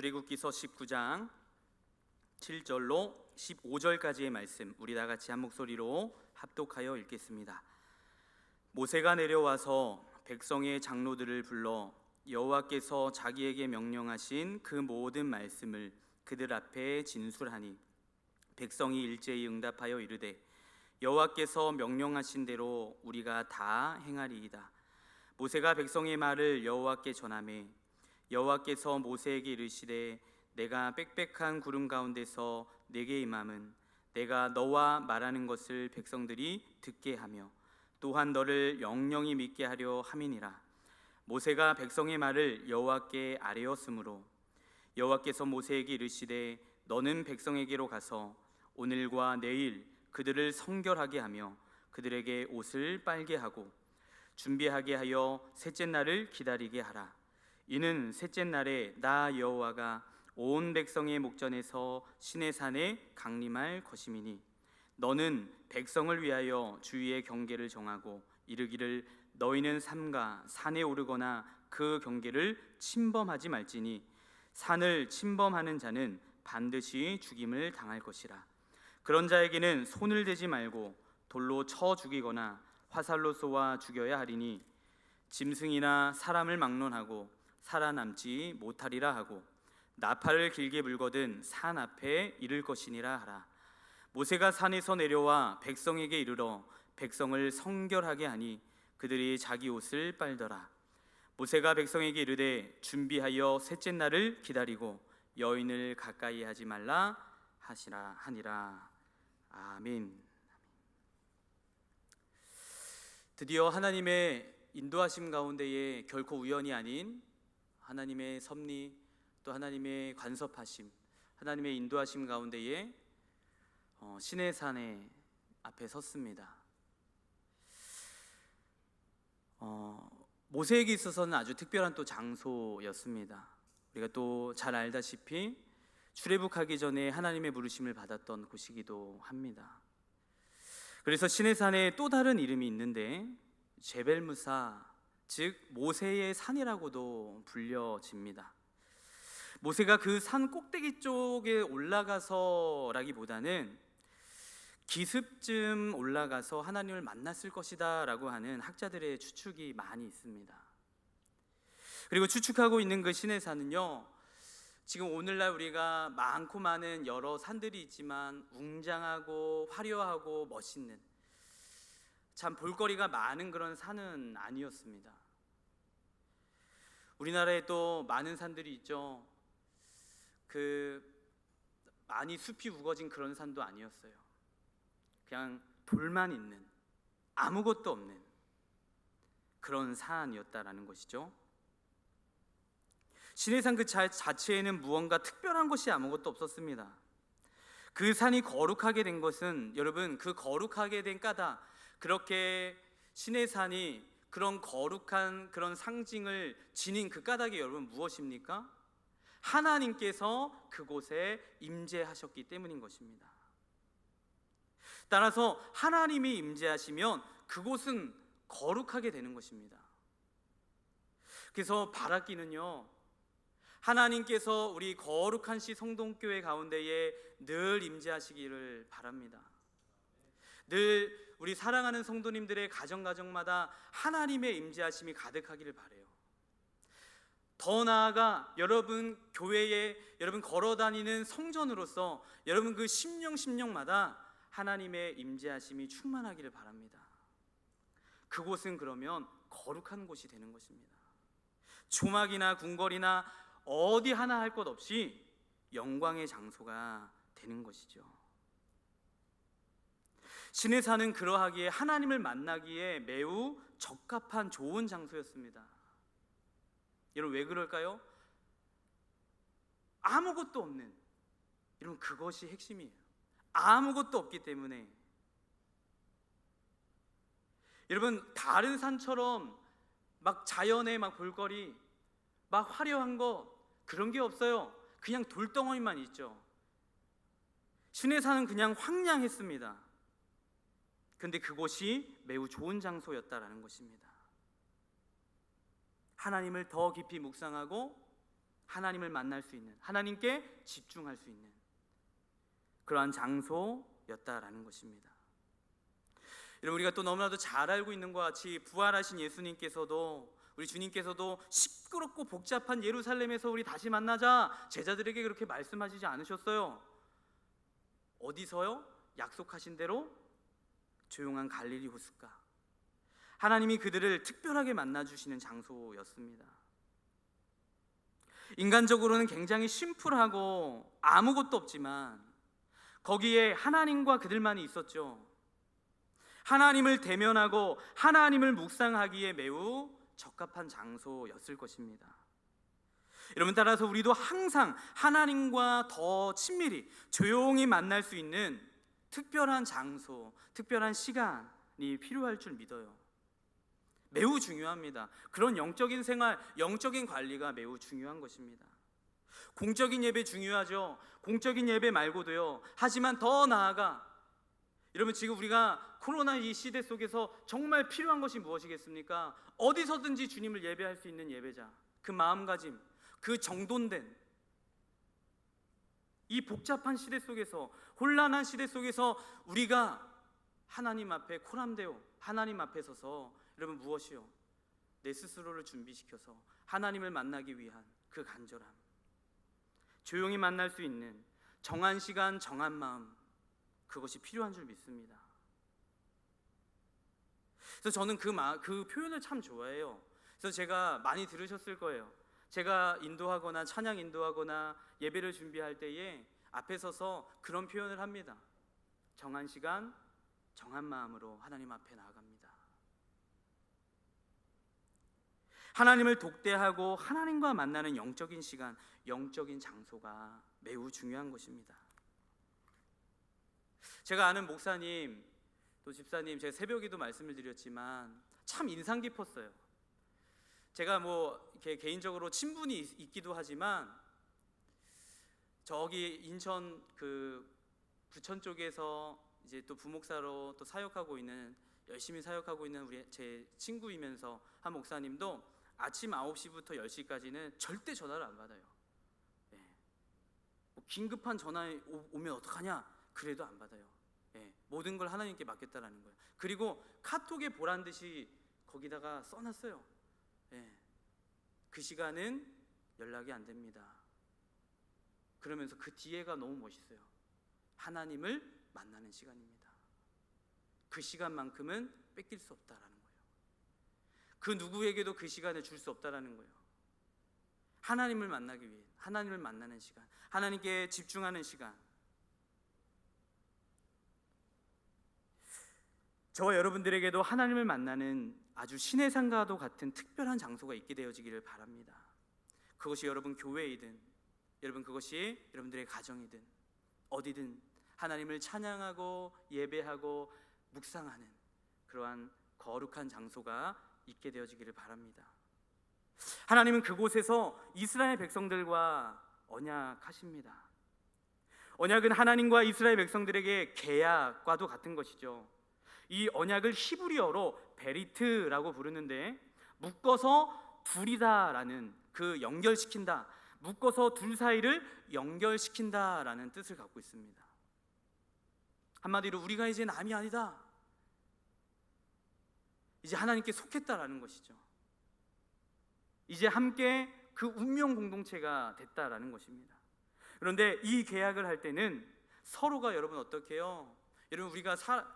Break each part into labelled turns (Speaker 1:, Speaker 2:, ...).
Speaker 1: 출애굽기서 19장 7절로 15절까지의 말씀, 우리 다 같이 한 목소리로 합독하여 읽겠습니다. 모세가 내려와서 백성의 장로들을 불러 여호와께서 자기에게 명령하신 그 모든 말씀을 그들 앞에 진술하니 백성이 일제히 응답하여 이르되 여호와께서 명령하신 대로 우리가 다 행하리이다. 모세가 백성의 말을 여호와께 전하매 여호와께서 모세에게 이르시되 내가 빽빽한 구름 가운데서 내게 임함은 내가 너와 말하는 것을 백성들이 듣게 하며 또한 너를 영영히 믿게 하려 함이니라. 모세가 백성의 말을 여호와께 아뢰었으므로 여호와께서 모세에게 이르시되 너는 백성에게로 가서 오늘과 내일 그들을 성결하게 하며 그들에게 옷을 빨게 하고 준비하게 하여 셋째 날을 기다리게 하라. 이는 셋째 날에 나 여호와가 온 백성의 목전에서 시내산에 강림할 것임이니 너는 백성을 위하여 주위의 경계를 정하고 이르기를 너희는 삼가 산에 오르거나 그 경계를 침범하지 말지니 산을 침범하는 자는 반드시 죽임을 당할 것이라. 그런 자에게는 손을 대지 말고 돌로 쳐 죽이거나 화살로 쏘아 죽여야 하리니 짐승이나 사람을 막론하고 살아남지 못하리라 하고 나팔을 길게 불거든 산 앞에 이를 것이니라 하라. 모세가 산에서 내려와 백성에게 이르러 백성을 성결하게 하니 그들이 자기 옷을 빨더라. 모세가 백성에게 이르되 준비하여 셋째 날을 기다리고 여인을 가까이 하지 말라 하니라. 아멘. 드디어 하나님의 인도하심 가운데에 결코 우연이 아닌 하나님의 섭리, 또 하나님의 간섭하심, 하나님의 인도하심 가운데에 시내산에 앞에 섰습니다. 모세에게 있어서는 아주 특별한 또 장소였습니다. 우리가 또 잘 알다시피 출애굽하기 전에 하나님의 부르심을 받았던 곳이기도 합니다. 그래서 시내산에 또 다른 이름이 있는데 제벨무사, 즉 모세의 산이라고도 불려집니다. 모세가 그 산 꼭대기 쪽에 올라가서라기보다는 기습쯤 올라가서 하나님을 만났을 것이다 라고 하는 학자들의 추측이 많이 있습니다. 그리고 추측하고 있는 그 시내산은요, 지금 오늘날 우리가 많고 많은 여러 산들이 있지만 웅장하고 화려하고 멋있는, 참 볼거리가 많은 그런 산은 아니었습니다. 우리나라에 또 많은 산들이 있죠. 많이 숲이 우거진 그런 산도 아니었어요. 그냥 돌만 있는, 아무것도 없는 그런 산이었다라는 것이죠. 시내산 그 자체에는 무언가 특별한 것이 아무것도 없었습니다. 그 산이 거룩하게 된 것은, 여러분, 그 거룩하게 된 까닭, 그렇게 시내산이 그런 거룩한 그런 상징을 지닌 그 까닭이 여러분 무엇입니까? 하나님께서 그곳에 임재하셨기 때문인 것입니다. 따라서 하나님이 임재하시면 그곳은 거룩하게 되는 것입니다. 그래서 바라기는요, 하나님께서 우리 거룩한 시 성동교회 가운데에 늘 임재하시기를 바랍니다. 늘 우리 사랑하는 성도님들의 가정마다 하나님의 임재하심이 가득하기를 바라요. 더 나아가 여러분 교회에 여러분 걸어다니는 성전으로서 여러분 그 심령마다 하나님의 임재하심이 충만하기를 바랍니다. 그곳은 그러면 거룩한 곳이 되는 것입니다. 조막이나 궁궐이나 어디 하나 할 것 없이 영광의 장소가 되는 것이죠. 시내산은 그러하기에 하나님을 만나기에 매우 적합한 좋은 장소였습니다. 여러분 왜 그럴까요? 아무것도 없는, 여러분 그것이 핵심이에요. 아무것도 없기 때문에. 여러분 다른 산처럼 막 자연의 막 볼거리, 막 화려한 거 그런 게 없어요. 그냥 돌덩어리만 있죠. 시내산은 그냥 황량했습니다. 그런데 그곳이 매우 좋은 장소였다라는 것입니다. 하나님을 더 깊이 묵상하고 하나님을 만날 수 있는, 하나님께 집중할 수 있는 그러한 장소였다라는 것입니다. 여러분, 우리가 또 너무나도 잘 알고 있는 것 같이 부활하신 예수님께서도, 우리 주님께서도 시끄럽고 복잡한 예루살렘에서 우리 다시 만나자 제자들에게 그렇게 말씀하시지 않으셨어요. 어디서요? 약속하신 대로 조용한 갈릴리 호숫가, 하나님이 그들을 특별하게 만나주시는 장소였습니다. 인간적으로는 굉장히 심플하고 아무것도 없지만 거기에 하나님과 그들만이 있었죠. 하나님을 대면하고 하나님을 묵상하기에 매우 적합한 장소였을 것입니다. 여러분, 따라서 우리도 항상 하나님과 더 친밀히 조용히 만날 수 있는 특별한 장소, 특별한 시간이 필요할 줄 믿어요. 매우 중요합니다. 그런 영적인 생활, 영적인 관리가 매우 중요한 것입니다. 공적인 예배 중요하죠. 공적인 예배 말고도요. 하지만 더 나아가, 여러분, 지금 우리가 코로나 이 시대 속에서 정말 필요한 것이 무엇이겠습니까? 어디서든지 주님을 예배할 수 있는 예배자, 그 마음가짐, 그 정돈된 이 복잡한 시대 속에서, 혼란한 시대 속에서 우리가 하나님 앞에 코람되어 하나님 앞에 서서, 여러분, 무엇이요? 내 스스로를 준비시켜서 하나님을 만나기 위한 그 간절함, 조용히 만날 수 있는 정한 시간, 정한 마음, 그것이 필요한 줄 믿습니다. 그래서 저는 그 표현을 참 좋아해요. 그래서 제가 많이 들으셨을 거예요. 제가 인도하거나 찬양 인도하거나 예배를 준비할 때에 앞에 서서 그런 표현을 합니다. 정한 시간, 정한 마음으로 하나님 앞에 나아갑니다. 하나님을 독대하고 하나님과 만나는 영적인 시간, 영적인 장소가 매우 중요한 것입니다. 제가 아는 목사님, 또 집사님, 제가 새벽에도 말씀을 드렸지만 참 인상 깊었어요. 제가 이렇게 개인적으로 친분이 있기도 하지만 저기 인천 그 부천 쪽에서 이제 또 부목사로 또 사역하고 있는, 열심히 사역하고 있는 제 친구이면서 한 목사님도 아침 9시부터 10시까지는 절대 전화를 안 받아요. 긴급한 전화 오면 어떡하냐? 그래도 안 받아요. 모든 걸 하나님께 맡겼다라는 거예요. 그리고 카톡에 보란 듯이 거기다가 써놨어요. 그 시간은 연락이 안 됩니다. 그러면서 그 뒤에가 너무 멋있어요. 하나님을 만나는 시간입니다. 그 시간만큼은 뺏길 수 없다라는 거예요. 그 누구에게도 그 시간을 줄 수 없다라는 거예요. 하나님을 만나기 위해, 하나님을 만나는 시간, 하나님께 집중하는 시간. 저와 여러분들에게도 하나님을 만나는 아주 신의 상과도 같은 특별한 장소가 있게 되어지기를 바랍니다. 그것이 여러분 교회이든, 여러분 그것이 여러분들의 가정이든, 어디든 하나님을 찬양하고 예배하고 묵상하는 그러한 거룩한 장소가 있게 되어지기를 바랍니다. 하나님은 그곳에서 이스라엘 백성들과 언약하십니다. 언약은 하나님과 이스라엘 백성들에게 계약과도 같은 것이죠. 이 언약을 히브리어로 베리트라고 부르는데, 묶어서 둘이다라는, 그 연결시킨다, 묶어서 둘 사이를 연결시킨다라는 뜻을 갖고 있습니다. 한마디로 우리가 이제 남이 아니다, 이제 하나님께 속했다라는 것이죠. 이제 함께 그 운명 공동체가 됐다라는 것입니다. 그런데 이 계약을 할 때는 서로가, 여러분 어떻게 해요? 여러분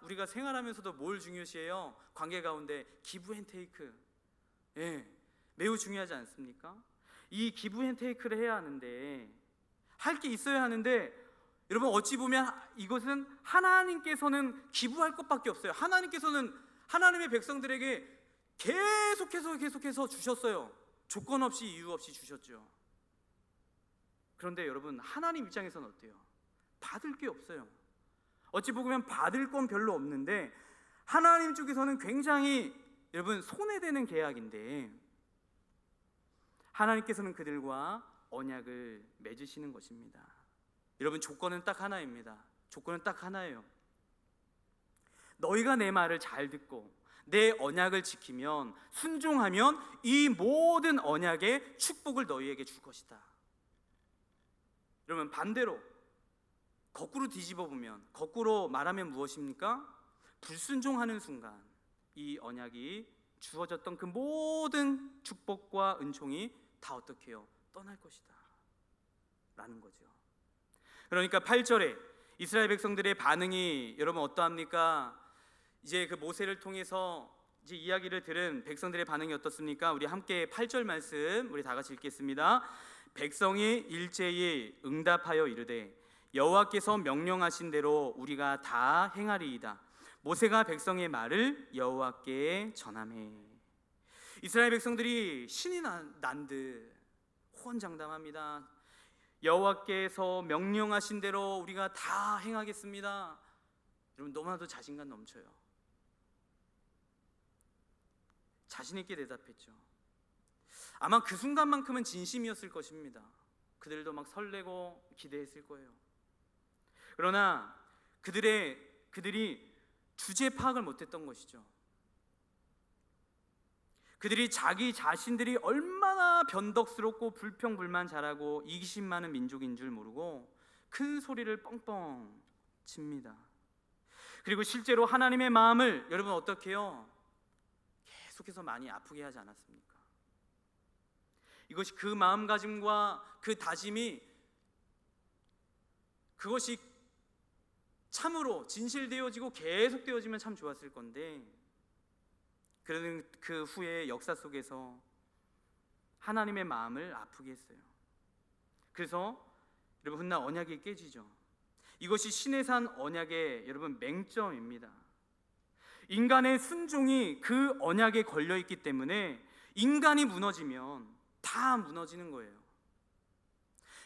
Speaker 1: 우리가 생활하면서도 뭘 중요시해요? 관계 가운데 기브 앤 테이크, 매우 중요하지 않습니까? 이 기브 앤 테이크를 해야 하는데, 할 게 있어야 하는데, 여러분 어찌 보면 이것은 하나님께서는 기부할 것밖에 없어요. 하나님께서는 하나님의 백성들에게 계속해서 주셨어요. 조건 없이 이유 없이 주셨죠. 그런데 여러분, 하나님 입장에서는 어때요? 받을 게 없어요. 어찌 보면 받을 건 별로 없는데, 하나님 쪽에서는 굉장히, 여러분, 손해되는 계약인데, 하나님께서는 그들과 언약을 맺으시는 것입니다. 여러분, 조건은 딱 하나입니다. 조건은 딱 하나예요. 너희가 내 말을 잘 듣고 내 언약을 지키면, 순종하면 이 모든 언약의 축복을 너희에게 줄 것이다. 여러분 반대로 거꾸로 뒤집어 보면, 거꾸로 말하면 무엇입니까? 불순종하는 순간 이 언약이 주어졌던 그 모든 축복과 은총이 다 어떻게 해요? 떠날 것이다 라는 거죠. 그러니까 8절에 이스라엘 백성들의 반응이 여러분 어떠합니까? 이제 그 모세를 통해서 이제 이야기를 들은 백성들의 반응이 어떻습니까? 우리 함께 8절 말씀 우리 다 같이 읽겠습니다. 백성이 일제히 응답하여 이르되 여호와께서 명령하신 대로 우리가 다 행하리이다. 모세가 백성의 말을 여호와께 전하매. 이스라엘 백성들이 신이 난 듯 호언장담합니다. 여호와께서 명령하신 대로 우리가 다 행하겠습니다. 여러분 너무나도 자신감 넘쳐요. 자신 있게 대답했죠. 아마 그 순간만큼은 진심이었을 것입니다. 그들도 막 설레고 기대했을 거예요. 그러나 그들이 주제 파악을 못했던 것이죠. 그들이 자기 자신들이 얼마나 변덕스럽고 불평불만 잘하고 이기심 많은 민족인 줄 모르고 큰 소리를 뻥뻥 칩니다. 그리고 실제로 하나님의 마음을 여러분 어떻게 해요? 계속해서 많이 아프게 하지 않았습니까? 이것이 그 마음가짐과 그 다짐이 그것이 참으로 진실되어지고 계속되어지면 참 좋았을 건데, 그러는 그 후에 역사 속에서 하나님의 마음을 아프게 했어요. 그래서 여러분 훗날 언약이 깨지죠. 이것이 시내산 언약의 여러분 맹점입니다. 인간의 순종이 그 언약에 걸려있기 때문에 인간이 무너지면 다 무너지는 거예요.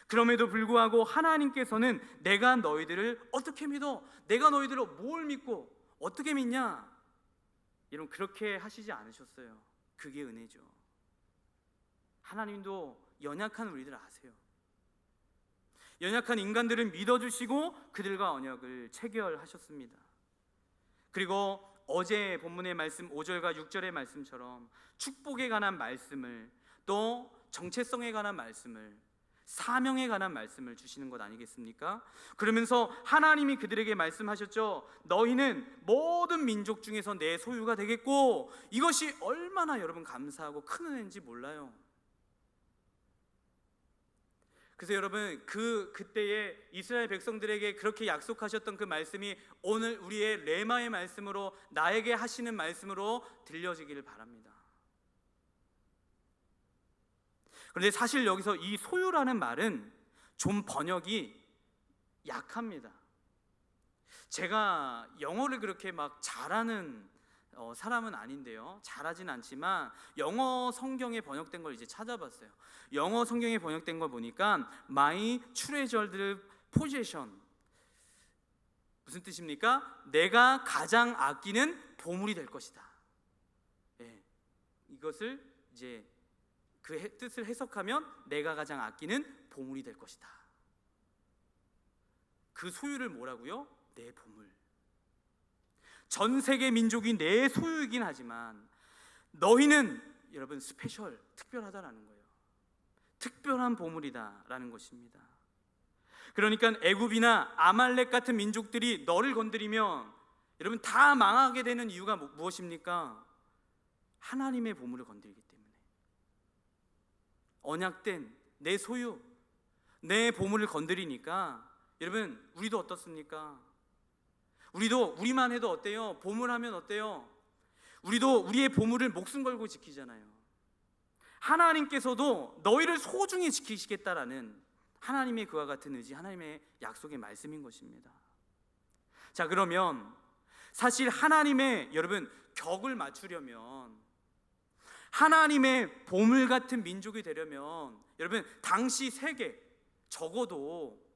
Speaker 1: 그럼에도 불구하고 하나님께서는 내가 너희들을 어떻게 믿어? 내가 너희들을 뭘 믿고 어떻게 믿냐? 여러분 그렇게 하시지 않으셨어요. 그게 은혜죠. 하나님도 연약한 우리들 아세요. 연약한 인간들을 믿어주시고 그들과 언약을 체결하셨습니다. 그리고 어제 본문의 말씀 5절과 6절의 말씀처럼 축복에 관한 말씀을, 또 정체성에 관한 말씀을, 사명에 관한 말씀을 주시는 것 아니겠습니까? 그러면서 하나님이 그들에게 말씀하셨죠. 너희는 모든 민족 중에서 내 소유가 되겠고, 이것이 얼마나 여러분 감사하고 큰 은혜인지 몰라요. 그래서 여러분 그때에 이스라엘 백성들에게 그렇게 약속하셨던 그 말씀이 오늘 우리의 레마의 말씀으로, 나에게 하시는 말씀으로 들려지기를 바랍니다. 그런데 사실 여기서 이 소유라는 말은 좀 번역이 약합니다. 제가 영어를 그렇게 막 잘하는 사람은 아닌데요, 잘하진 않지만 영어 성경에 번역된 걸 이제 찾아봤어요. 영어 성경에 번역된 걸 보니까 My treasured possession, 무슨 뜻입니까? 내가 가장 아끼는 보물이 될 것이다. 네, 이것을 이제 그 뜻을 해석하면 내가 가장 아끼는 보물이 될 것이다. 그 소유를 뭐라고요? 내 보물. 전 세계 민족이 내 소유이긴 하지만 너희는 여러분 스페셜, 특별하다라는 거예요. 특별한 보물이다라는 것입니다. 그러니까 애굽이나 아말렉 같은 민족들이 너를 건드리면 여러분 다 망하게 되는 이유가 무엇입니까? 하나님의 보물을 건드리기 때문에. 언약된 내 소유, 내 보물을 건드리니까 여러분 우리도 어떻습니까? 우리도 우리만 해도 어때요? 보물하면 어때요? 우리도 우리의 보물을 목숨 걸고 지키잖아요. 하나님께서도 너희를 소중히 지키시겠다라는 하나님의 그와 같은 의지, 하나님의 약속의 말씀인 것입니다. 자, 그러면 사실 하나님의 여러분 격을 맞추려면, 하나님의 보물 같은 민족이 되려면 여러분 당시 세계, 적어도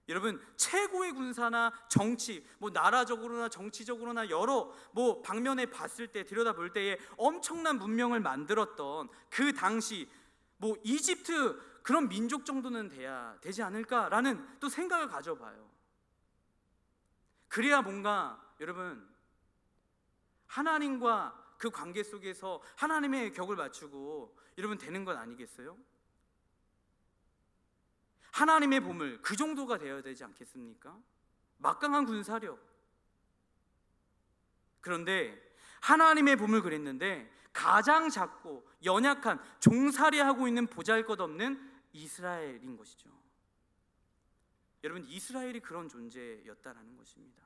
Speaker 1: 여러분 최고의 군사나 정치, 뭐 나라적으로나 정치적으로나 여러 뭐 방면에 봤을 때, 들여다볼 때에 엄청난 문명을 만들었던 그 당시 뭐 이집트 그런 민족 정도는 되지 않을까라는 또 생각을 가져봐요. 그래야 뭔가 여러분 하나님과 그 관계 속에서 하나님의 격을 맞추고 여러분 되는 것 아니겠어요? 하나님의 보물, 그 정도가 되어야 되지 않겠습니까? 막강한 군사력. 그런데 하나님의 보물 그랬는데 가장 작고 연약한 종살이하고 있는 보잘것없는 이스라엘인 것이죠. 여러분, 이스라엘이 그런 존재였다라는 것입니다.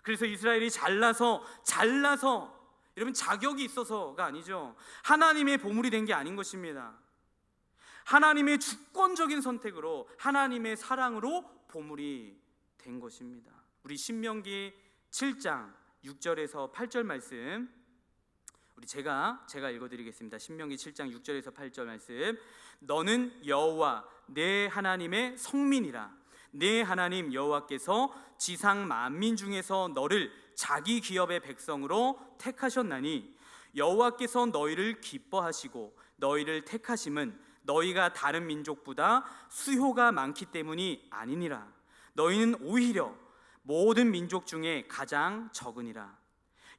Speaker 1: 그래서 이스라엘이 잘나서 여러분 자격이 있어서가 아니죠. 하나님의 보물이 된 게 아닌 것입니다. 하나님의 주권적인 선택으로, 하나님의 사랑으로 보물이 된 것입니다. 우리 신명기 7장 6절에서 8절 말씀, 우리 제가 읽어드리겠습니다. 신명기 7장 6절에서 8절 말씀. 너는 여호와 내 하나님의 성민이라. 내 하나님 여호와께서 지상 만민 중에서 너를 자기 기업의 백성으로 택하셨나니 여호와께서 너희를 기뻐하시고 너희를 택하심은 너희가 다른 민족보다 수효가 많기 때문이 아니니라. 너희는 오히려 모든 민족 중에 가장 적으니라.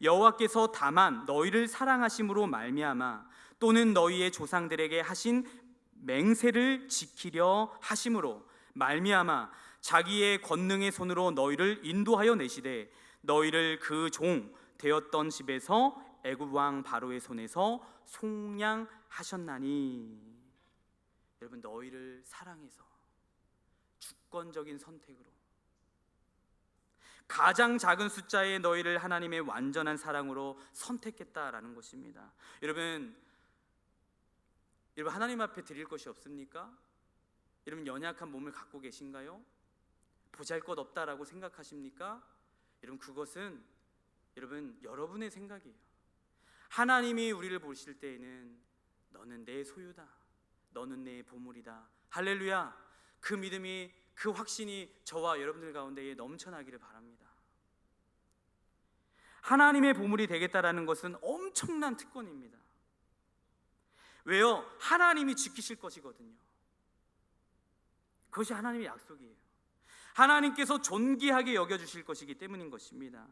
Speaker 1: 여호와께서 다만 너희를 사랑하심으로 말미암아 또는 너희의 조상들에게 하신 맹세를 지키려 하심으로 말미암아 자기의 권능의 손으로 너희를 인도하여 내시되 너희를 그 종 되었던 집에서 애굽 왕 바로의 손에서 속량하셨나니. 여러분, 너희를 사랑해서 주권적인 선택으로 가장 작은 숫자의 너희를 하나님의 완전한 사랑으로 선택했다라는 것입니다. 여러분 하나님 앞에 드릴 것이 없습니까? 여러분, 연약한 몸을 갖고 계신가요? 보잘것없다라고 생각하십니까? 여러분, 그것은 여러분의 생각이에요. 하나님이 우리를 보실 때에는 너는 내 소유다, 너는 내 보물이다. 할렐루야. 그 믿음이, 그 확신이 저와 여러분들 가운데에 넘쳐나기를 바랍니다. 하나님의 보물이 되겠다라는 것은 엄청난 특권입니다. 왜요? 하나님이 지키실 것이거든요. 그것이 하나님의 약속이에요. 하나님께서 존귀하게 여겨주실 것이기 때문인 것입니다.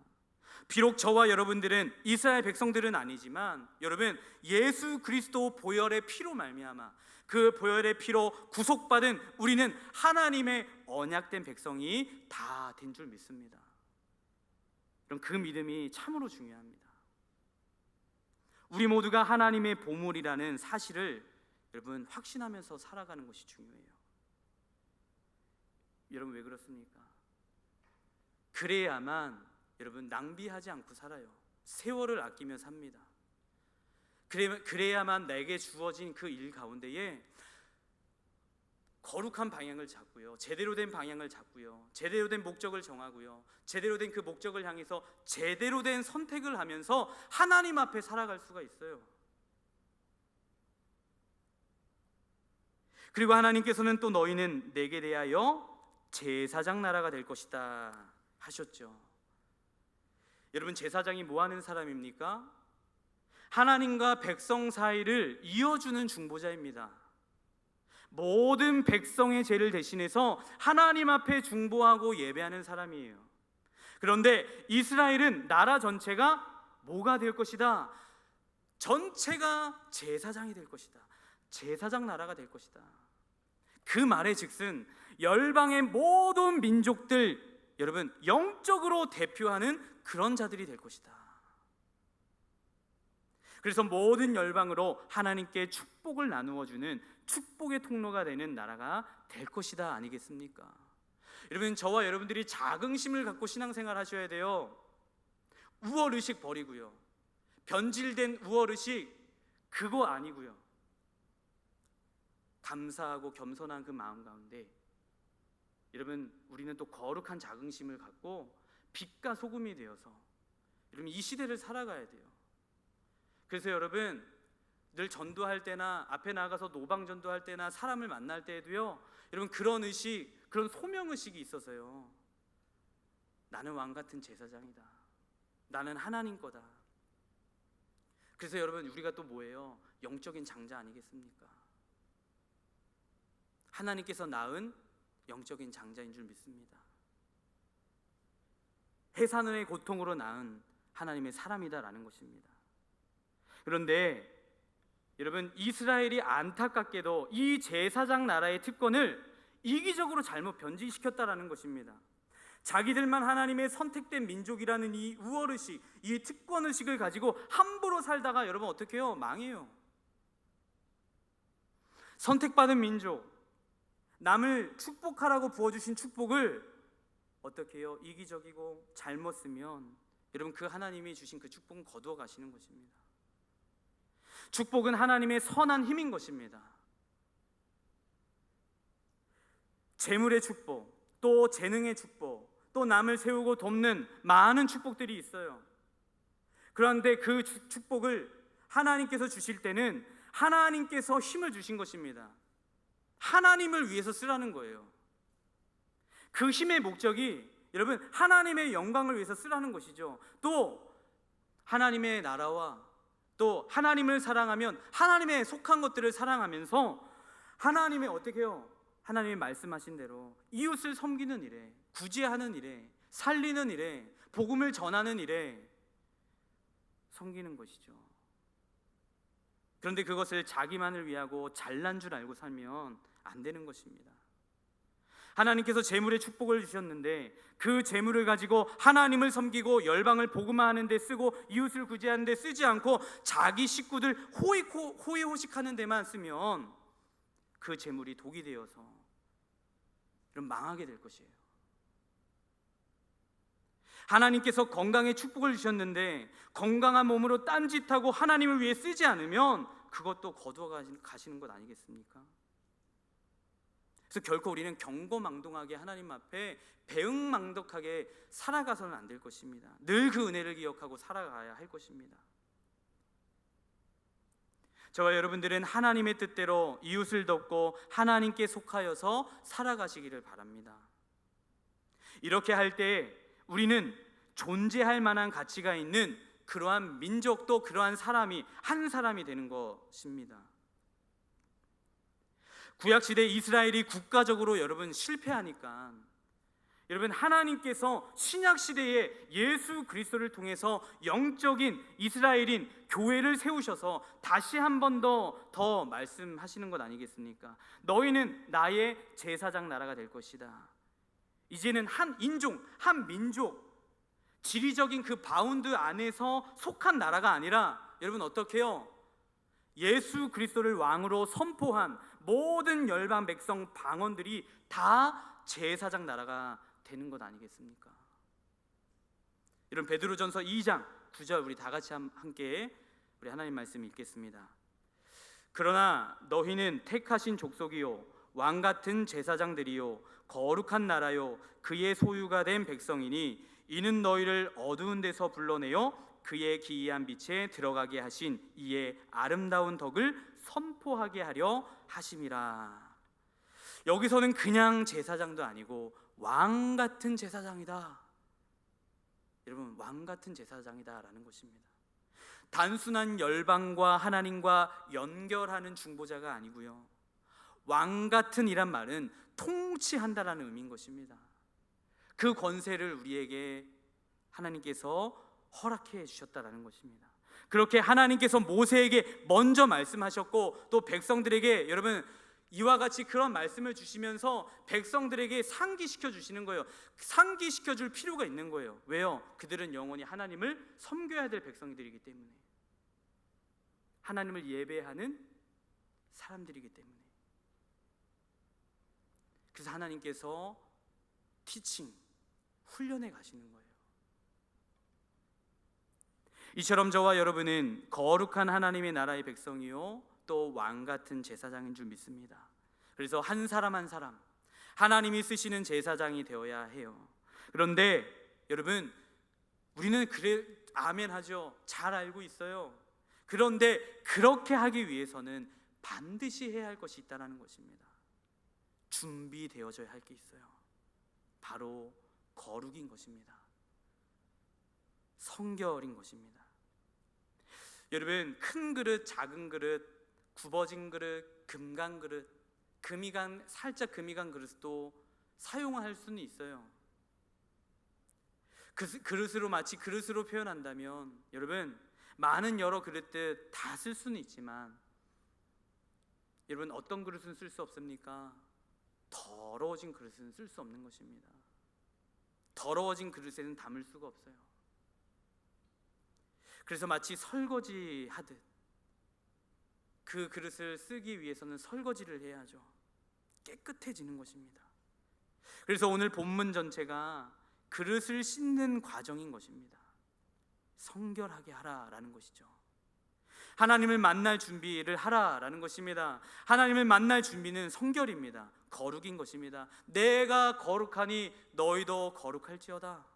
Speaker 1: 비록 저와 여러분들은 이스라엘 백성들은 아니지만 여러분, 예수 그리스도 보혈의 피로 말미암아 그 보혈의 피로 구속받은 우리는 하나님의 언약된 백성이 다 된 줄 믿습니다. 그럼 그 믿음이 참으로 중요합니다. 우리 모두가 하나님의 보물이라는 사실을 여러분 확신하면서 살아가는 것이 중요해요. 여러분, 왜 그렇습니까? 그래야만 여러분 낭비하지 않고 살아요. 세월을 아끼며 삽니다. 그래야만 내게 주어진 그 일 가운데에 거룩한 방향을 잡고요, 제대로 된 방향을 잡고요, 제대로 된 목적을 정하고요, 제대로 된 그 목적을 향해서 제대로 된 선택을 하면서 하나님 앞에 살아갈 수가 있어요. 그리고 하나님께서는 또 너희는 내게 대하여 제사장 나라가 될 것이다 하셨죠. 여러분, 제사장이 뭐 하는 사람입니까? 하나님과 백성 사이를 이어주는 중보자입니다. 모든 백성의 죄를 대신해서 하나님 앞에 중보하고 예배하는 사람이에요. 그런데 이스라엘은 나라 전체가 뭐가 될 것이다? 전체가 제사장이 될 것이다. 제사장 나라가 될 것이다. 그 말의 즉슨 열방의 모든 민족들, 여러분 영적으로 대표하는 그런 자들이 될 것이다. 그래서 모든 열방으로 하나님께 축복을 나누어 주는 축복의 통로가 되는 나라가 될 것이다 아니겠습니까? 여러분, 저와 여러분들이 자긍심을 갖고 신앙생활 하셔야 돼요. 우월의식 버리고요, 변질된 우월의식 그거 아니고요, 감사하고 겸손한 그 마음 가운데 여러분 우리는 또 거룩한 자긍심을 갖고 빛과 소금이 되어서 여러분 이 시대를 살아가야 돼요. 그래서 여러분 늘 전도할 때나 앞에 나가서 노방 전도할 때나 사람을 만날 때에도요, 여러분 그런 의식, 그런 소명의식이 있어서요, 나는 왕같은 제사장이다, 나는 하나님 거다. 그래서 여러분 우리가 또 뭐예요? 영적인 장자 아니겠습니까? 하나님께서 낳은 영적인 장자인 줄 믿습니다. 해산의 고통으로 낳은 하나님의 사람이다라는 것입니다. 그런데 여러분, 이스라엘이 안타깝게도 이 제사장 나라의 특권을 이기적으로 잘못 변질시켰다라는 것입니다. 자기들만 하나님의 선택된 민족이라는 이 우월의식, 이 특권의식을 가지고 함부로 살다가 여러분 어떻게 해요? 망해요. 선택받은 민족, 남을 축복하라고 부어주신 축복을 어떻게 해요? 이기적이고 잘못 쓰면 여러분 그 하나님이 주신 그 축복은 거두어 가시는 것입니다. 축복은 하나님의 선한 힘인 것입니다. 재물의 축복, 또 재능의 축복, 또 남을 세우고 돕는 많은 축복들이 있어요. 그런데 그 축복을 하나님께서 주실 때는 하나님께서 힘을 주신 것입니다. 하나님을 위해서 쓰라는 거예요. 그 힘의 목적이 여러분 하나님의 영광을 위해서 쓰라는 것이죠. 또 하나님의 나라와 또 하나님을 사랑하면 하나님의 속한 것들을 사랑하면서 하나님의 어떻게 해요? 하나님이 말씀하신 대로 이웃을 섬기는 일에, 구제하는 일에, 살리는 일에, 복음을 전하는 일에 섬기는 것이죠. 그런데 그것을 자기만을 위하고 잘난 줄 알고 살면 안 되는 것입니다. 하나님께서 재물의 축복을 주셨는데 그 재물을 가지고 하나님을 섬기고 열방을 복음화하는 데 쓰고 이웃을 구제하는 데 쓰지 않고 자기 식구들 호의호식하는 데만 쓰면 그 재물이 독이 되어서 이런 망하게 될 것이에요. 하나님께서 건강의 축복을 주셨는데 건강한 몸으로 딴짓하고 하나님을 위해 쓰지 않으면 그것도 거두어 가시는 것 아니겠습니까? 그래서 결코 우리는 경거망동하게 하나님 앞에 배응망덕하게 살아가서는 안 될 것입니다. 늘 그 은혜를 기억하고 살아가야 할 것입니다. 저와 여러분들은 하나님의 뜻대로 이웃을 돕고 하나님께 속하여서 살아가시기를 바랍니다. 이렇게 할 때 우리는 존재할 만한 가치가 있는 그러한 민족도 그러한 사람이 한 사람이 되는 것입니다. 구약시대 이스라엘이 국가적으로 여러분 실패하니까 여러분 하나님께서 신약시대에 예수 그리스도를 통해서 영적인 이스라엘인 교회를 세우셔서 다시 한 번 더 말씀하시는 것 아니겠습니까? 너희는 나의 제사장 나라가 될 것이다. 이제는 한 인종, 한 민족, 지리적인 그 바운드 안에서 속한 나라가 아니라 여러분 어떻게 해요? 예수 그리스도를 왕으로 선포한 모든 열방 백성 방언들이 다 제사장 나라가 되는 것 아니겠습니까? 여러분 베드로전서 2장 9절 우리 다 같이 함께 우리 하나님 말씀 읽겠습니다. 그러나 너희는 택하신 족속이요 왕 같은 제사장들이요 거룩한 나라요 그의 소유가 된 백성이니 이는 너희를 어두운 데서 불러내어 그의 기이한 빛에 들어가게 하신 이의 아름다운 덕을 선포하게 하려 하심이라. 여기서는 그냥 제사장도 아니고 왕 같은 제사장이다. 여러분 왕 같은 제사장이다라는 것입니다. 단순한 열방과 하나님과 연결하는 중보자가 아니고요, 왕 같은 이란 말은 통치한다라는 의미인 것입니다. 그 권세를 우리에게 하나님께서 허락해 주셨다라는 것입니다. 그렇게 하나님께서 모세에게 먼저 말씀하셨고 또 백성들에게 여러분 이와 같이 그런 말씀을 주시면서 백성들에게 상기시켜 주시는 거예요. 상기시켜 줄 필요가 있는 거예요. 왜요? 그들은 영원히 하나님을 섬겨야 될 백성들이기 때문에, 하나님을 예배하는 사람들이기 때문에. 그래서 하나님께서 티칭, 훈련해 가시는 거예요. 이처럼 저와 여러분은 거룩한 하나님의 나라의 백성이요 또 왕같은 제사장인 줄 믿습니다. 그래서 한 사람 한 사람 하나님이 쓰시는 제사장이 되어야 해요. 그런데 여러분 우리는 그래 아멘 하죠. 잘 알고 있어요. 그런데 그렇게 하기 위해서는 반드시 해야 할 것이 있다는 것입니다. 준비되어져야 할 게 있어요. 바로 거룩인 것입니다. 성결인 것입니다. 여러분 큰 그릇, 작은 그릇, 굽어진 그릇, 금간 그릇, 살짝 금이 간 그릇도 사용할 수는 있어요. 그릇으로 마치 그릇으로 표현한다면 여러분 많은 여러 그릇들 다 쓸 수는 있지만 여러분, 어떤 그릇은 쓸 수 없습니까? 더러워진 그릇은 쓸 수 없는 것입니다. 더러워진 그릇에는 담을 수가 없어요. 그래서 마치 설거지 하듯 그 그릇을 쓰기 위해서는 설거지를 해야죠. 깨끗해지는 것입니다. 그래서 오늘 본문 전체가 그릇을 씻는 과정인 것입니다. 성결하게 하라라는 것이죠. 하나님을 만날 준비를 하라라는 것입니다. 하나님을 만날 준비는 성결입니다. 거룩인 것입니다. 내가 거룩하니 너희도 거룩할지어다.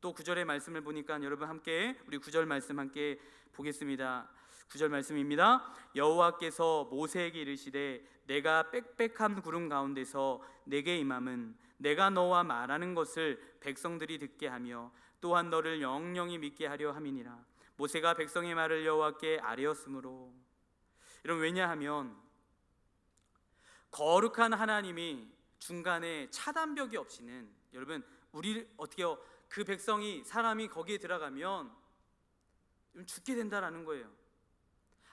Speaker 1: 또 9절의 말씀을 보니까 여러분 함께 우리 9절 말씀 함께 보겠습니다. 9절 말씀입니다. 여호와께서 모세에게 이르시되 내가 빽빽한 구름 가운데서 내게 임함은 내가 너와 말하는 것을 백성들이 듣게 하며 또한 너를 영영히 믿게 하려 함이니라. 모세가 백성의 말을 여호와께 아뢰었으므로. 여러분, 왜냐하면 거룩한 하나님이 중간에 차단벽이 없이는, 여러분 우리 어떻게요? 그 백성이 사람이 거기에 들어가면 죽게 된다라는 거예요.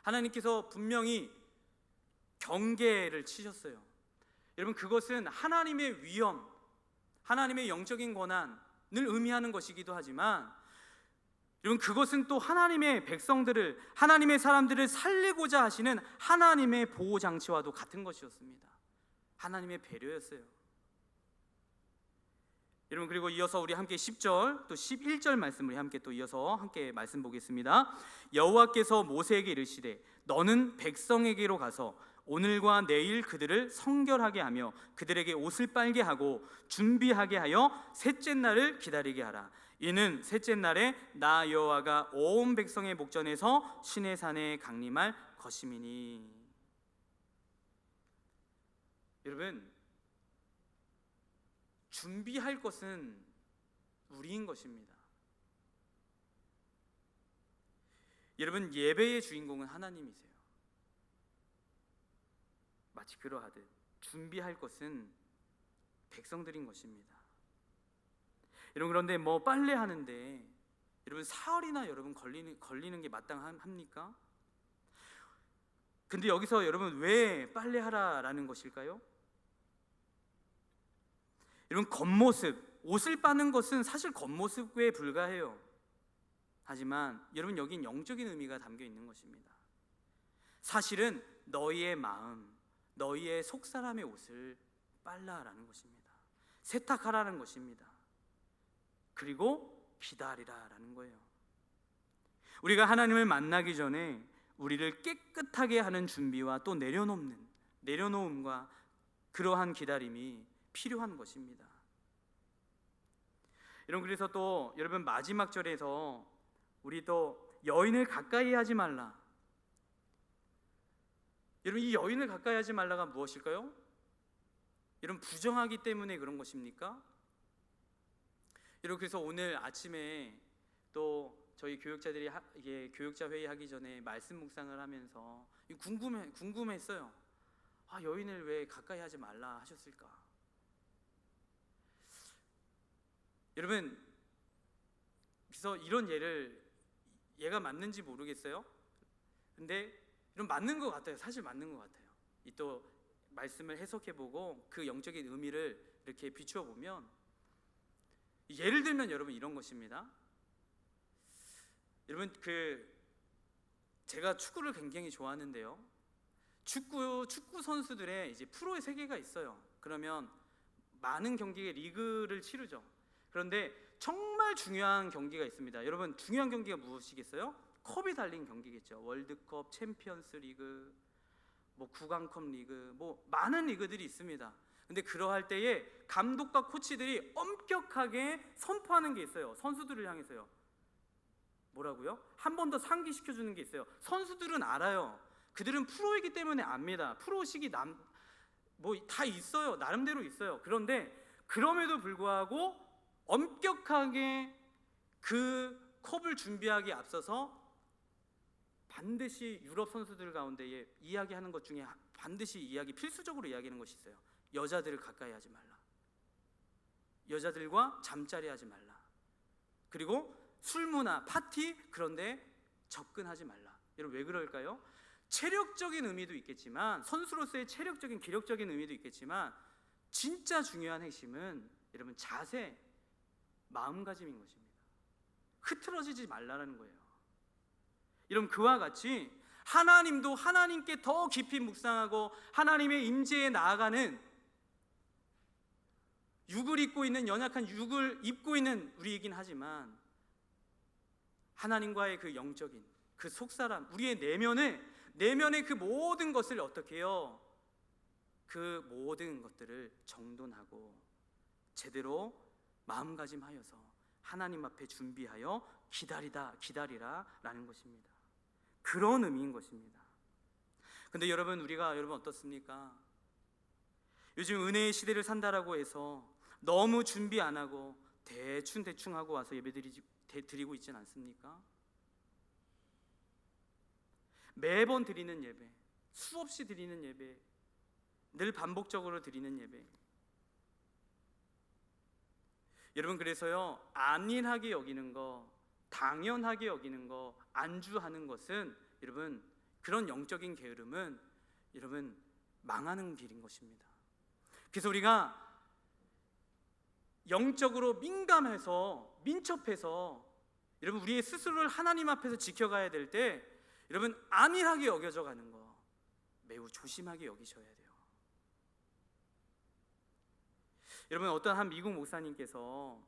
Speaker 1: 하나님께서 분명히 경계를 치셨어요. 여러분, 그것은 하나님의 위엄, 하나님의 영적인 권한을 의미하는 것이기도 하지만, 여러분 그것은 또 하나님의 백성들을, 하나님의 사람들을 살리고자 하시는 하나님의 보호 장치와도 같은 것이었습니다. 하나님의 배려였어요. 여러분, 그리고 이어서 우리 함께 10절 또 11절 말씀을 함께 또 이어서 함께 말씀 보겠습니다. 여호와께서 모세에게 이르시되 너는 백성에게로 가서 오늘과 내일 그들을 성결하게 하며 그들에게 옷을 빨게 하고 준비하게 하여 셋째 날을 기다리게 하라. 이는 셋째 날에 나 여호와가 온 백성의 목전에서 시내 산에 강림할 것임이니. 여러분, 준비할 것은 우리인 것입니다. 여러분, 예배의 주인공은 하나님이세요. 마치 그러하듯 준비할 것은 백성들인 것입니다. 여러분, 그런데 뭐 빨래 하는데 여러분 사흘이나 여러분 걸리는 게 마땅합니까? 근데 여기서 여러분 왜 빨래 하라라는 것일까요? 여러분, 겉모습, 옷을 빠는 것은 사실 겉모습에 불과해요. 하지만 여러분, 여긴 영적인 의미가 담겨 있는 것입니다. 사실은 너희의 마음, 너희의 속사람의 옷을 빨라라는 것입니다. 세탁하라는 것입니다. 그리고 기다리라라는 거예요. 우리가 하나님을 만나기 전에 우리를 깨끗하게 하는 준비와 또 내려놓음과 그러한 기다림이 필요한 것입니다. 여러분, 그래서 또 여러분 마지막 절에서 우리 또 여인을 가까이 하지 말라. 여러분, 이 여인을 가까이 하지 말라가 무엇일까요? 여러분, 부정하기 때문에 그런 것입니까? 여러분, 그래서 오늘 아침에 또 저희 교육자들이 교육자 회의 하기 전에 말씀 묵상을 하면서 궁금했어요. 여인을 왜 가까이 하지 말라 하셨을까? 여러분, 그래서 이런 얘가 맞는지 모르겠어요. 근데 이런 맞는 것 같아요. 사실 맞는 것 같아요. 이 또 말씀을 해석해보고 그 영적인 의미를 이렇게 비추어 보면, 예를 들면 여러분 이런 것입니다. 여러분, 제가 축구를 굉장히 좋아하는데요. 축구 선수들의 이제 프로의 세계가 있어요. 그러면 많은 경기의 리그를 치르죠. 그런데 정말 중요한 경기가 있습니다. 여러분, 중요한 경기가 무엇이겠어요? 컵이 달린 경기겠죠. 월드컵, 챔피언스 리그, 뭐 구강컵 리그, 뭐 많은 리그들이 있습니다. 근데 그러할 때에 감독과 코치들이 엄격하게 선포하는 게 있어요. 선수들을 향해서요. 뭐라고요? 한 번 더 상기시켜 주는 게 있어요. 선수들은 알아요. 그들은 프로이기 때문에 압니다. 프로식이 뭐 다 있어요. 나름대로 있어요. 그런데 그럼에도 불구하고 엄격하게 그 컵을 준비하기에 앞서서 반드시 유럽 선수들 가운데 이야기하는 것 중에 반드시 필수적으로 이야기하는 것이 있어요. 여자들을 가까이 하지 말라. 여자들과 잠자리 하지 말라. 그리고 술문화, 파티, 그런데 접근하지 말라. 여러분, 왜 그럴까요? 체력적인 의미도 있겠지만, 선수로서의 체력적인 기력적인 의미도 있겠지만, 진짜 중요한 핵심은 여러분 자세, 마음가짐인 것입니다. 흐트러지지 말라는 거예요. 여러분 그와 같이 하나님도 하나님께 더 깊이 묵상하고 하나님의 임재에 나아가는, 육을 입고 있는, 연약한 육을 입고 있는 우리이긴 하지만 하나님과의 그 영적인 그 속사람, 우리의 내면의 그 모든 것을 어떻게 해요? 그 모든 것들을 정돈하고 제대로 마음가짐하여서 하나님 앞에 준비하여 기다리라 라는 것입니다. 그런 의미인 것입니다. 근데 여러분 어떻습니까? 요즘 은혜의 시대를 산다라고 해서 너무 준비 안 하고 대충 하고 와서 드리고 있지는 않습니까? 매번 드리는 예배, 수없이 드리는 예배, 늘 반복적으로 드리는 예배. 여러분 그래서요, 안일하게 여기는 거, 당연하게 여기는 거, 안주하는 것은 여러분 그런 영적인 게으름은 여러분 망하는 길인 것입니다. 그래서 우리가 영적으로 민첩해서 여러분 우리의 스스로를 하나님 앞에서 지켜가야 될 때 여러분 안일하게 여겨져 가는 거 매우 조심하게 여기셔야 돼요. 여러분 어떤 한 미국 목사님께서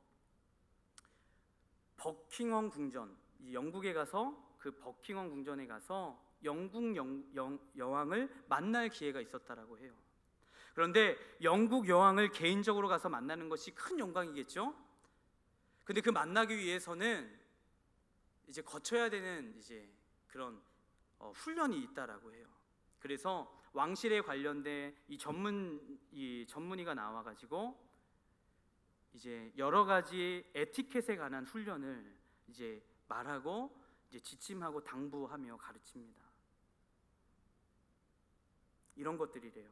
Speaker 1: 버킹엄 궁전, 영국에 가서 그 버킹엄 궁전에 가서 영국 여왕을 만날 기회가 있었다라고 해요. 그런데 영국 여왕을 개인적으로 가서 만나는 것이 큰 영광이겠죠? 근데 그 만나기 위해서는 이제 거쳐야 되는 이제 그런 훈련이 있다라고 해요. 그래서 왕실에 관련된 이 전문의가 나와가지고 이제 여러 가지 에티켓에 관한 훈련을 이제 말하고 이제 지침하고 당부하며 가르칩니다. 이런 것들이래요.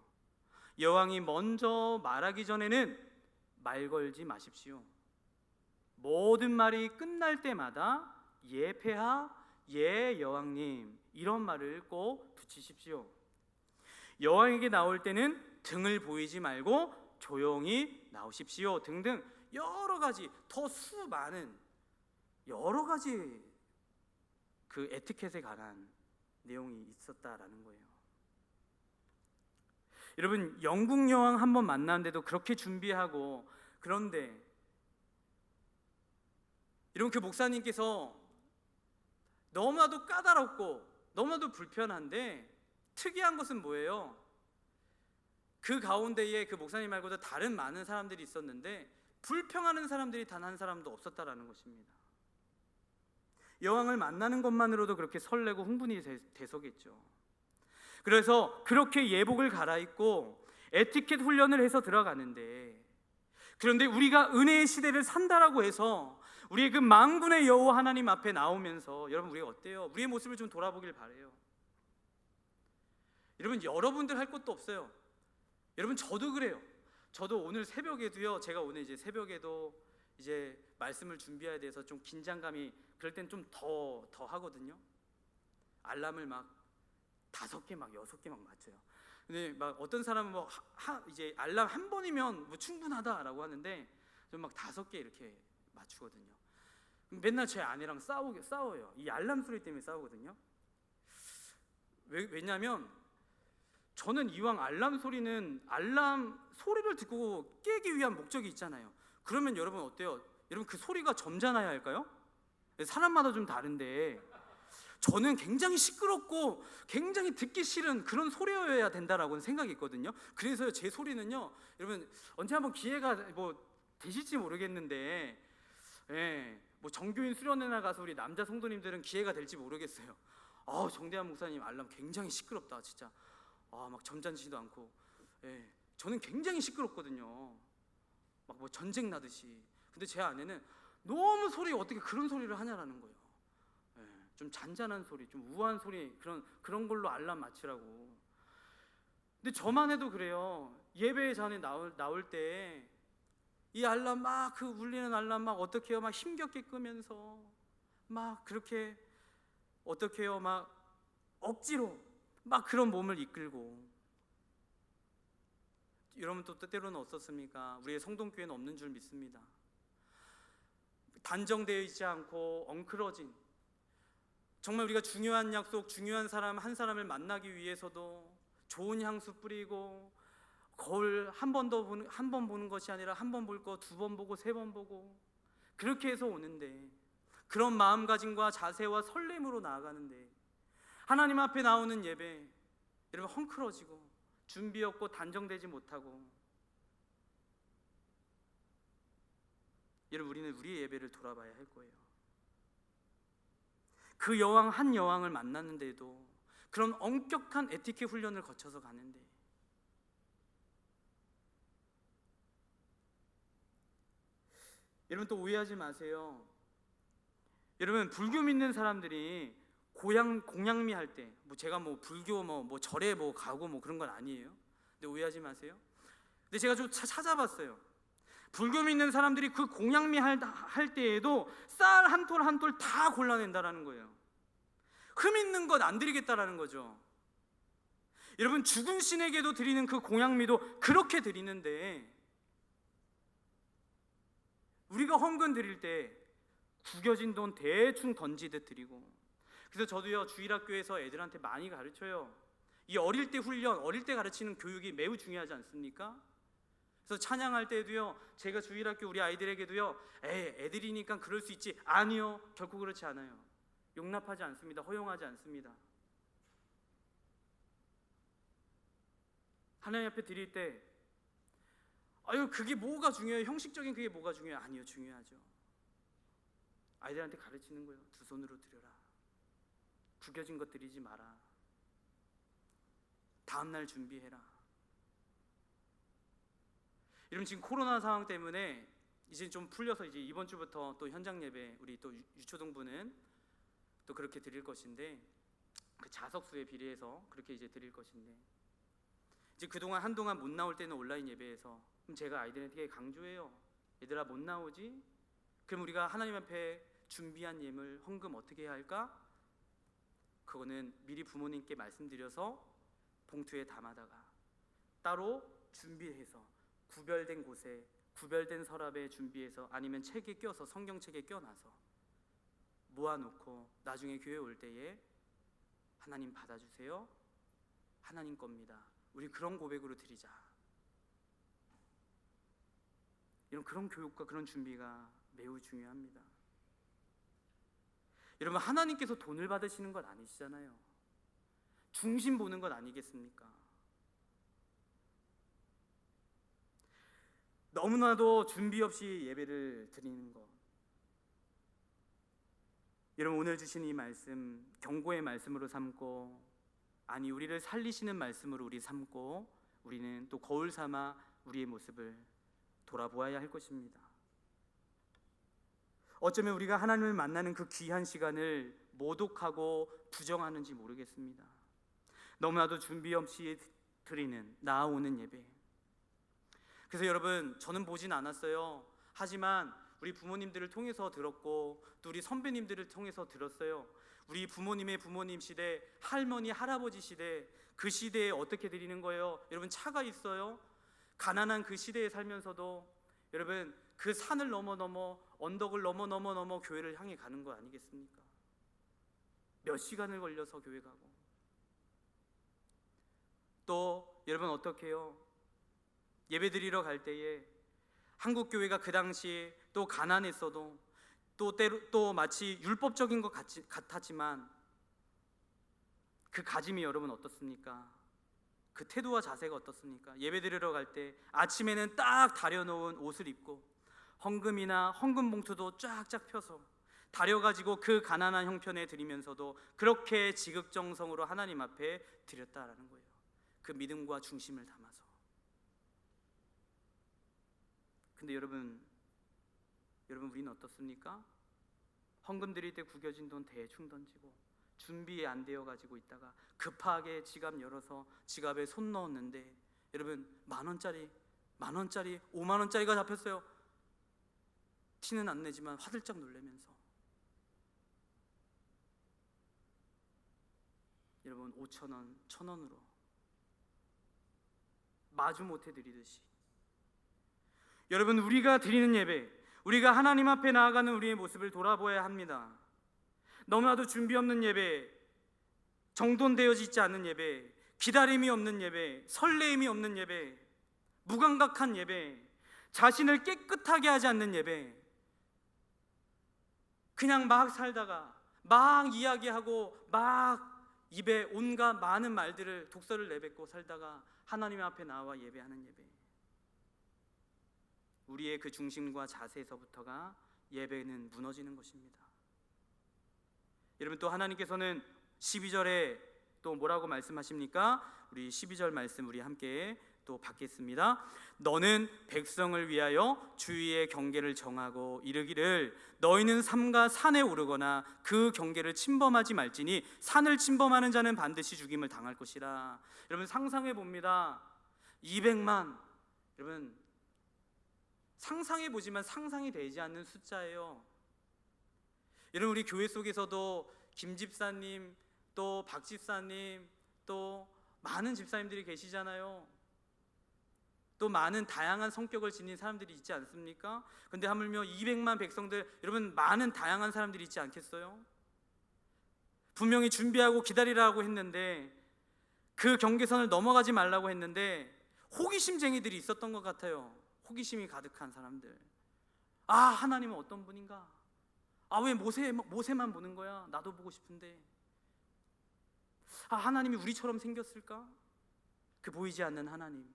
Speaker 1: 여왕이 먼저 말하기 전에는 말 걸지 마십시오. 모든 말이 끝날 때마다 예 폐하, 예 여왕님 이런 말을 꼭 붙이십시오. 여왕에게 나올 때는 등을 보이지 말고 조용히 나오십시오 등등 여러 가지 더 수많은 여러 가지 그 에티켓에 관한 내용이 있었다라는 거예요. 여러분 영국 여왕 한번 만나는데도 그렇게 준비하고, 그런데 여러분 그 목사님께서 너무나도 까다롭고 너무나도 불편한데 특이한 것은 뭐예요? 그 가운데에 그 목사님 말고도 다른 많은 사람들이 있었는데 불평하는 사람들이 단 한 사람도 없었다라는 것입니다. 여왕을 만나는 것만으로도 그렇게 설레고 흥분이 돼서겠죠. 그래서 그렇게 예복을 갈아입고 에티켓 훈련을 해서 들어가는데, 그런데 우리가 은혜의 시대를 산다라고 해서 우리의 그 만군의 여호와 하나님 앞에 나오면서 여러분 우리가 어때요? 우리의 모습을 좀 돌아보길 바래요. 여러분 여러분들 할 것도 없어요. 여러분 저도 그래요. 저도 오늘 새벽에도요, 제가 오늘 이제 새벽에도 이제 말씀을 준비해야 돼서 좀 긴장감이 그럴 땐 좀 더 하거든요. 알람을 막 5개 막 6개 막 맞춰요. 근데 막 어떤 사람은 뭐 이제 알람 한 번이면 뭐 충분하다라고 하는데 좀 막 5개 이렇게 맞추거든요. 맨날 제 아내랑 싸워요. 이 알람 소리 때문에 싸우거든요. 왜냐면 저는 이왕 알람 소리는 알람 소리를 듣고 깨기 위한 목적이 있잖아요. 그러면 여러분 어때요? 여러분 그 소리가 점잖아야 할까요? 사람마다 좀 다른데 저는 굉장히 시끄럽고 굉장히 듣기 싫은 그런 소리여야 된다라고는 생각이 있거든요. 그래서 제 소리는요, 여러분 언제 한번 기회가 뭐 되실지 모르겠는데, 뭐 정교인 수련회 나가서 우리 남자 성도님들은 기회가 될지 모르겠어요. 정대한 목사님 알람 굉장히 시끄럽다 진짜. 막 점잖지도 않고, 저는 굉장히 시끄럽거든요. 막 뭐 전쟁 나듯이. 근데 제 아내는 너무 소리 어떻게 그런 소리를 하냐라는 거예요. 좀 잔잔한 소리, 좀 우아한 소리 그런 걸로 알람 맞추라고. 근데 저만 해도 그래요. 예배 전에 나올 때 이 알람 막 그 울리는 알람 막 어떻게 해요? 막 힘겹게 끄면서 막 그렇게 어떻게 해요? 막 억지로 막 그런 몸을 이끌고, 여러분 또 때로는 어떻습니까? 우리의 성동교회는 없는 줄 믿습니다. 단정되어 있지 않고 엉클어진, 정말 우리가 중요한 약속, 중요한 사람 한 사람을 만나기 위해서도 좋은 향수 뿌리고, 거울 한 번 보는 것이 아니라 한 번 볼 거 두 번 보고 세 번 보고, 그렇게 해서 오는데, 그런 마음가짐과 자세와 설렘으로 나아가는데, 하나님 앞에 나오는 예배, 여러분 헝클어지고 준비 없고 단정되지 못하고, 여러분 우리는 우리의 예배를 돌아봐야 할 거예요. 그 여왕 한 여왕을 만났는데도 그런 엄격한 에티켓 훈련을 거쳐서 가는데, 여러분 또 오해하지 마세요. 여러분 불교 믿는 사람들이 공양미 할 때, 제가 불교 절에 가고 그런 건 아니에요. 근데 오해하지 마세요. 근데 제가 좀 찾아봤어요. 불교 믿는 사람들이 그 공양미 할 때에도 쌀 한 톨 한 톨 다 골라낸다라는 거예요. 흠 있는 것 안 드리겠다라는 거죠. 여러분 죽은 신에게도 드리는 그 공양미도 그렇게 드리는데, 우리가 헌금 드릴 때 구겨진 돈 대충 던지듯 드리고, 그래서 저도요 주일학교에서 애들한테 많이 가르쳐요. 이 어릴 때 훈련, 어릴 때 가르치는 교육이 매우 중요하지 않습니까? 그래서 찬양할 때도요, 제가 주일학교 우리 아이들에게도요, 애들이니까 그럴 수 있지, 아니요, 결코 그렇지 않아요. 용납하지 않습니다. 허용하지 않습니다. 하나님 앞에 드릴 때, 그게 뭐가 중요해요? 형식적인 그게 뭐가 중요해요? 아니요, 중요하죠. 아이들한테 가르치는 거예요. 두 손으로 드려라. 구겨진 것 드리지 마라. 다음날 준비해라. 여러분 지금 코로나 상황 때문에 이제 좀 풀려서 이제 이번 주부터 또 현장 예배, 우리 또 유초동부는 또 그렇게 드릴 것인데, 그 자석수에 비례해서 그렇게 이제 드릴 것인데, 이제 그동안 한동안 못 나올 때는 온라인 예배에서, 그럼 제가 아이들한테 강조해요. 얘들아 못 나오지? 그럼 우리가 하나님 앞에 준비한 예물, 헌금 어떻게 해야 할까? 그거는 미리 부모님께 말씀드려서 봉투에 담아다가 따로 준비해서 구별된 곳에, 구별된 서랍에 준비해서, 아니면 책에 껴서, 성경책에 껴놔서 모아놓고 나중에 교회 올 때에 하나님 받아주세요, 하나님 겁니다, 우리 그런 고백으로 드리자. 이런 그런 교육과 그런 준비가 매우 중요합니다. 여러분 하나님께서 돈을 받으시는 건 아니시잖아요. 중심 보는 건 아니겠습니까? 너무나도 준비 없이 예배를 드리는 것, 여러분 오늘 주신 이 말씀 경고의 말씀으로 삼고, 아니 우리를 살리시는 말씀으로 우리 삼고, 우리는 또 거울 삼아 우리의 모습을 돌아보아야 할 것입니다. 어쩌면 우리가 하나님을 만나는 그 귀한 시간을 모독하고 부정하는지 모르겠습니다. 너무나도 준비 없이 드리는, 나아오는 예배. 그래서 여러분 저는 보진 않았어요. 하지만 우리 부모님들을 통해서 들었고, 또 우리 선배님들을 통해서 들었어요. 우리 부모님의 부모님 시대, 할머니 할아버지 시대, 그 시대에 어떻게 드리는 거예요? 여러분 차가 있어요. 가난한 그 시대에 살면서도 여러분 그 산을 넘어 언덕을 넘어 교회를 향해 가는 거 아니겠습니까? 몇 시간을 걸려서 교회 가고, 또 여러분 어떻게 해요? 예배 드리러 갈 때에 한국 교회가 그 당시 또 가난했어도, 또 마치 율법적인 것 같았지만 그 가짐이 여러분 어떻습니까? 그 태도와 자세가 어떻습니까? 예배 드리러 갈 때 아침에는 딱 다려놓은 옷을 입고, 헌금이나 헌금 봉투도 쫙쫙 펴서 다려가지고 그 가난한 형편에 드리면서도 그렇게 지극정성으로 하나님 앞에 드렸다라는 거예요. 그 믿음과 중심을 담아서. 근데 여러분 우리는 어떻습니까? 헌금 드릴 때 구겨진 돈 대충 던지고, 준비 안 되어 가지고 있다가 급하게 지갑 열어서 지갑에 손 넣었는데, 여러분 만 원짜리 5만 원짜리가 잡혔어요. 티는 안 내지만 화들짝 놀라면서. 여러분 5,000원, 1,000원으로 마주 못해 드리듯이 여러분 우리가 드리는 예배, 우리가 하나님 앞에 나아가는 우리의 모습을 돌아보아야 합니다. 너무나도 준비 없는 예배, 정돈되어지지 않는 예배, 기다림이 없는 예배, 설레임이 없는 예배, 무감각한 예배, 자신을 깨끗하게 하지 않는 예배, 그냥 막 살다가 막 이야기하고 막 입에 온갖 많은 말들을 독설을 내뱉고 살다가 하나님 앞에 나와 예배하는 예배, 우리의 그 중심과 자세에서부터가 예배는 무너지는 것입니다. 여러분 또 하나님께서는 12절에 또 뭐라고 말씀하십니까? 우리 12절 말씀 우리 함께 또 받겠습니다. 너는 백성을 위하여 주위의 경계를 정하고 이르기를 너희는 삼가 산에 오르거나 그 경계를 침범하지 말지니 산을 침범하는 자는 반드시 죽임을 당할 것이라. 여러분 상상해 봅니다. 200만, 여러분 상상해 보지만 상상이 되지 않는 숫자예요. 여러분 우리 교회 속에서도 김 집사님, 또 박 집사님, 또 많은 집사님들이 계시잖아요. 또 많은 다양한 성격을 지닌 사람들이 있지 않습니까? 근데 하물며 200만 백성들, 여러분 많은 다양한 사람들이 있지 않겠어요? 분명히 준비하고 기다리라고 했는데 그 경계선을 넘어가지 말라고 했는데 호기심쟁이들이 있었던 것 같아요. 호기심이 가득한 사람들. 아, 하나님은 어떤 분인가? 아, 왜 모세만 보는 거야? 나도 보고 싶은데. 아, 하나님이 우리처럼 생겼을까? 그 보이지 않는 하나님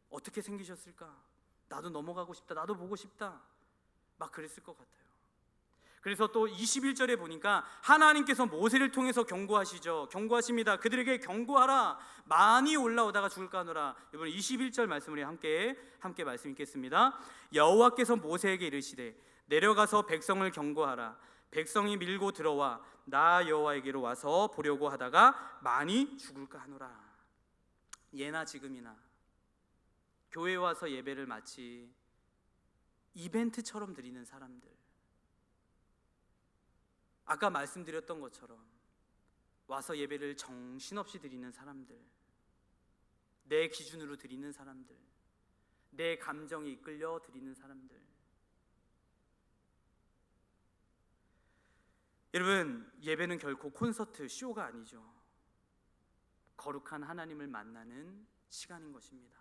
Speaker 1: 어떻게 생기셨을까? 나도 넘어가고 싶다, 나도 보고 싶다, 막 그랬을 것 같아요. 그래서 또 21절에 보니까 하나님께서 모세를 통해서 경고하십니다. 그들에게 경고하라, 많이 올라오다가 죽을까 하노라. 이번에 21절 말씀 우리 함께 말씀 읽겠습니다. 여호와께서 모세에게 이르시되 내려가서 백성을 경고하라. 백성이 밀고 들어와 나 여호와에게로 와서 보려고 하다가 많이 죽을까 하노라. 예나 지금이나 교회에 와서 예배를 마치 이벤트처럼 드리는 사람들, 아까 말씀드렸던 것처럼 와서 예배를 정신없이 드리는 사람들, 내 기준으로 드리는 사람들, 내 감정이 이끌려 드리는 사람들. 여러분 예배는 결코 콘서트, 쇼가 아니죠. 거룩한 하나님을 만나는 시간인 것입니다.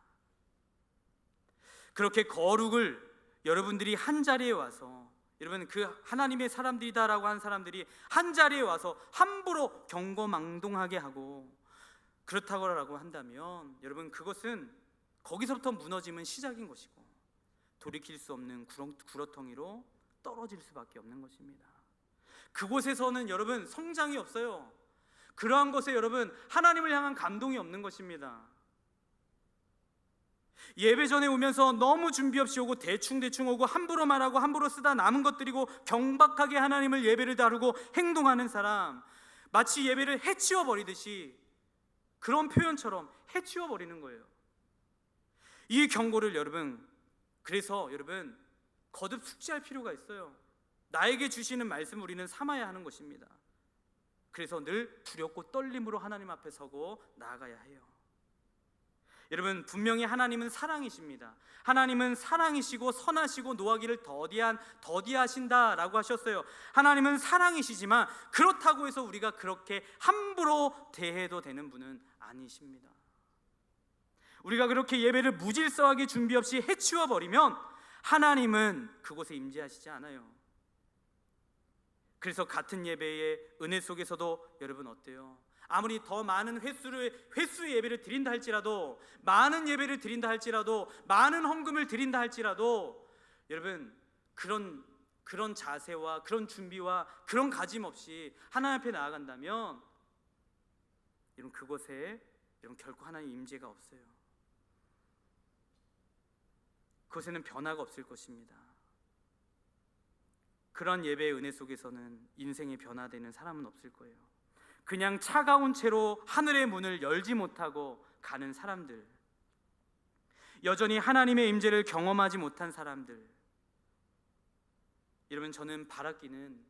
Speaker 1: 그렇게 거룩을 여러분들이 한 자리에 와서, 여러분 그 하나님의 사람들이다라고 한 사람들이 한 자리에 와서 함부로 경거망동하게 하고 그렇다고라고 한다면 여러분 그것은 거기서부터 무너지면 시작인 것이고 돌이킬 수 없는 구렁텅이로 떨어질 수밖에 없는 것입니다. 그곳에서는 여러분 성장이 없어요. 그러한 것에 여러분 하나님을 향한 감동이 없는 것입니다. 예배 전에 오면서 너무 준비 없이 오고 대충 오고 함부로 말하고 함부로 쓰다 남은 것 드리고 경박하게 하나님을 예배를 다루고 행동하는 사람, 마치 예배를 해치워 버리듯이 그런 표현처럼 해치워 버리는 거예요. 이 경고를 여러분, 그래서 여러분 거듭 숙지할 필요가 있어요. 나에게 주시는 말씀 우리는 삼아야 하는 것입니다. 그래서 늘 두렵고 떨림으로 하나님 앞에 서고 나아가야 해요. 여러분 분명히 하나님은 사랑이십니다. 하나님은 사랑이시고 선하시고 노하기를 더디하신다라고 하셨어요. 하나님은 사랑이시지만 그렇다고 해서 우리가 그렇게 함부로 대해도 되는 분은 아니십니다. 우리가 그렇게 예배를 무질서하게 준비 없이 해치워 버리면 하나님은 그곳에 임재하시지 않아요. 그래서 같은 예배의 은혜 속에서도 여러분 어때요? 아무리 더 많은 횟수의 예배를 드린다 할지라도, 많은 예배를 드린다 할지라도, 많은 헌금을 드린다 할지라도 여러분 그런 자세와 그런 준비와 그런 가짐 없이 하나님 앞에 나아간다면 여러분 그곳에 여러분 결코 하나님 임재가 없어요. 그곳에는 변화가 없을 것입니다. 그런 예배의 은혜 속에서는 인생이 변화되는 사람은 없을 거예요. 그냥 차가운 채로 하늘의 문을 열지 못하고 가는 사람들, 여전히 하나님의 임재를 경험하지 못한 사람들, 여러분 저는 바라기는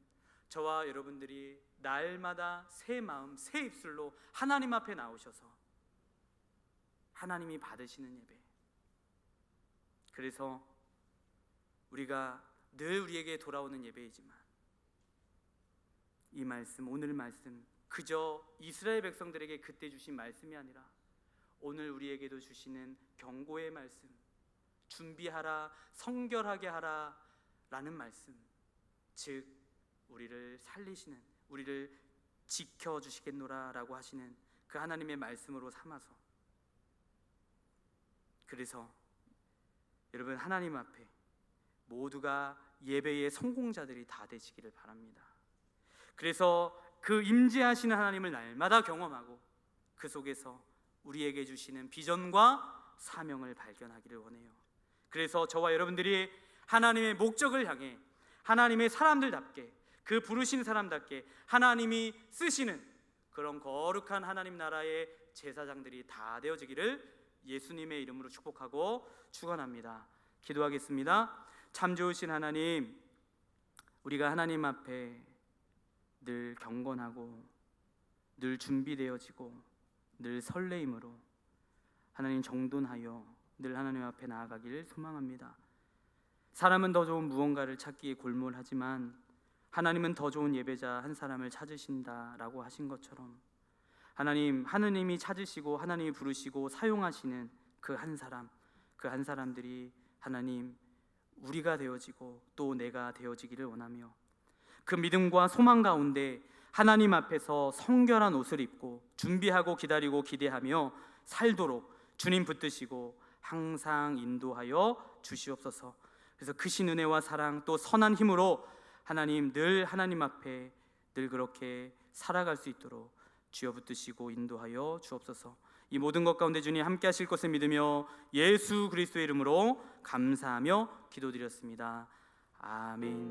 Speaker 1: 저와 여러분들이 날마다 새 마음, 새 입술로 하나님 앞에 나오셔서 하나님이 받으시는 예배. 그래서 우리가 늘 우리에게 돌아오는 예배이지만 이 말씀, 오늘 말씀 그저 이스라엘 백성들에게 그때 주신 말씀이 아니라 오늘 우리에게도 주시는 경고의 말씀, 준비하라, 성결하게 하라 라는 말씀, 즉 우리를 살리시는, 우리를 지켜주시겠노라 라고 하시는 그 하나님의 말씀으로 삼아서, 그래서 여러분 하나님 앞에 모두가 예배의 성공자들이 다 되시기를 바랍니다. 그래서 그 임재하시는 하나님을 날마다 경험하고 그 속에서 우리에게 주시는 비전과 사명을 발견하기를 원해요. 그래서 저와 여러분들이 하나님의 목적을 향해 하나님의 사람들답게, 그 부르신 사람답게 하나님이 쓰시는 그런 거룩한 하나님 나라의 제사장들이 다 되어지기를 예수님의 이름으로 축복하고 축원합니다. 기도하겠습니다. 참 좋으신 하나님, 우리가 하나님 앞에 늘 경건하고 늘 준비되어지고 늘 설레임으로 하나님 정돈하여 늘 하나님 앞에 나아가기를 소망합니다. 사람은 더 좋은 무언가를 찾기에 골몰하지만 하나님은 더 좋은 예배자 한 사람을 찾으신다라고 하신 것처럼 하나님, 하느님이 찾으시고 하나님이 부르시고 사용하시는 그 한 사람, 그 한 사람들이 하나님 우리가 되어지고 또 내가 되어지기를 원하며 그 믿음과 소망 가운데 하나님 앞에서 성결한 옷을 입고 준비하고 기다리고 기대하며 살도록 주님 붙드시고 항상 인도하여 주시옵소서. 그래서 크신 은혜와 사랑 또 선한 힘으로 하나님 늘 하나님 앞에 늘 그렇게 살아갈 수 있도록 주여 붙드시고 인도하여 주옵소서. 이 모든 것 가운데 주님 함께 하실 것을 믿으며 예수 그리스도의 이름으로 감사하며 기도드렸습니다. 아멘.